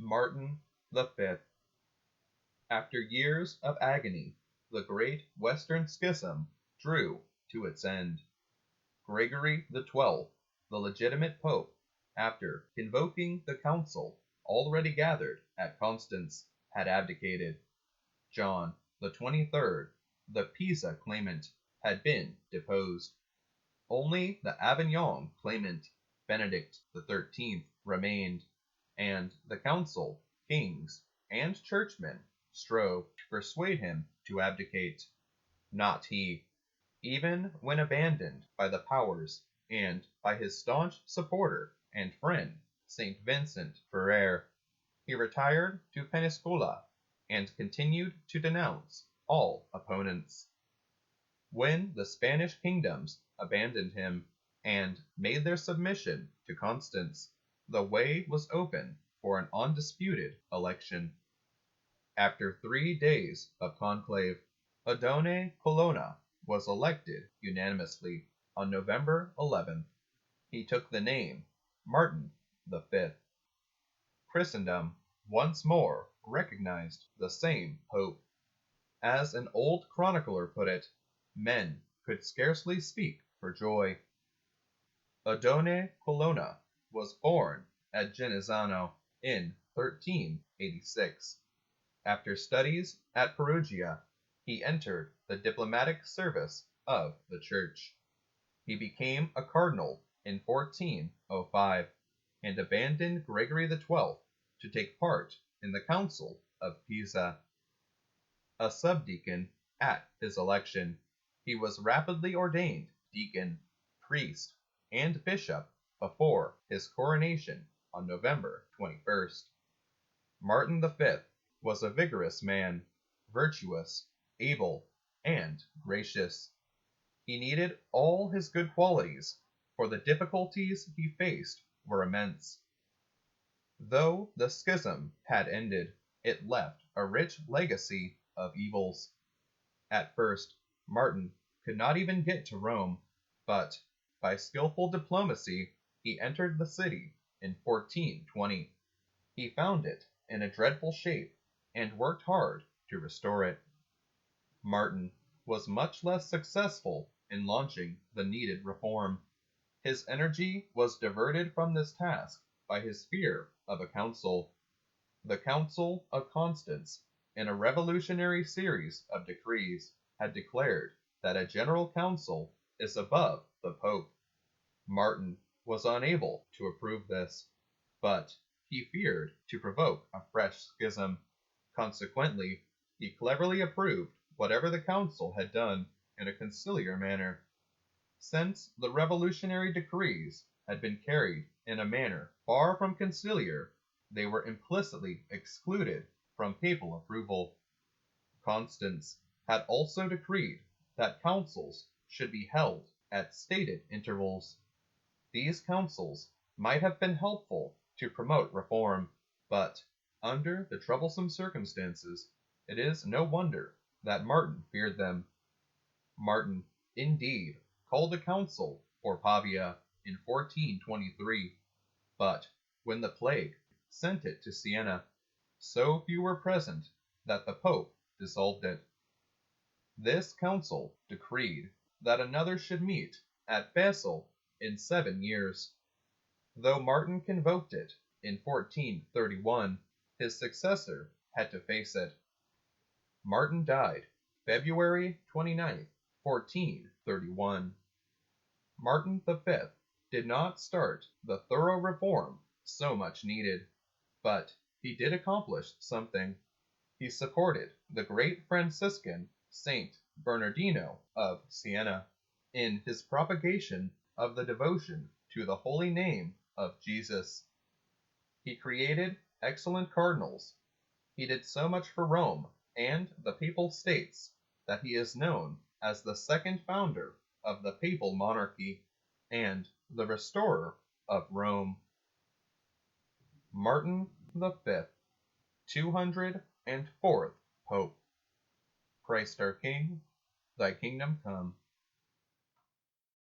Martin V. After years of agony, the great Western Schism drew to its end. Gregory XII, the legitimate pope, after convoking the council already gathered at Constance, had abdicated. John the 23rd, the Pisa claimant, had been deposed. Only the Avignon claimant, Benedict XIII, remained, and the council, kings, and churchmen strove to persuade him to abdicate. Not he. Even when abandoned by the powers and by his staunch supporter and friend, St. Vincent Ferrer, he retired to Peniscola and continued to denounce all opponents. When the Spanish kingdoms abandoned him and made their submission to Constance, the way was open for an undisputed election. After 3 days of conclave, Otto Colonna was elected unanimously on November 11th. He took the name Martin V. Christendom once more recognized the same pope. As an old chronicler put it, men could scarcely speak for joy. Otto Colonna was born at Genazzano in 1386. After studies at Perugia, he entered the diplomatic service of the Church. He became a cardinal in 1405 and abandoned Gregory XII to take part in the Council of Pisa. A subdeacon at his election, he was rapidly ordained deacon, priest, and bishop before his coronation on November 21st. Martin V was a vigorous man, virtuous, able, and gracious. He needed all his good qualities, for the difficulties he faced were immense. Though the schism had ended, it left a rich legacy of evils. At first, Martin could not even get to Rome, but by skillful diplomacy he entered the city in 1420. He found it in a dreadful shape and worked hard to restore it. Martin was much less successful in launching the needed reform. His energy was diverted from this task by his fear of a council. The Council of Constance, in a revolutionary series of decrees, had declared that a general council is above the Pope. Martin was unable to approve this, but he feared to provoke a fresh schism. Consequently, he cleverly approved whatever the council had done in a conciliar manner. Since the revolutionary decrees had been carried in a manner far from conciliar, they were implicitly excluded from papal approval. Constance had also decreed that councils should be held at stated intervals. These councils might have been helpful to promote reform, but under the troublesome circumstances, it is no wonder that Martin feared them. Martin, indeed, called a council for Pavia in 1423, but when the plague sent it to Siena, so few were present that the Pope dissolved it. This council decreed that another should meet at Basel in 7 years. Though Martin convoked it in 1431, his successor had to face it. Martin died February 29, 1431. Martin V did not start the thorough reform so much needed, but he did accomplish something. He supported the great Franciscan Saint Bernardino of Siena in his propagation of the devotion to the holy name of Jesus. He created excellent cardinals. He did so much for Rome and the Papal States that he is known as the second founder of the papal monarchy and the restorer of Rome. Martin V, 204th Pope. Christ our King, thy kingdom come.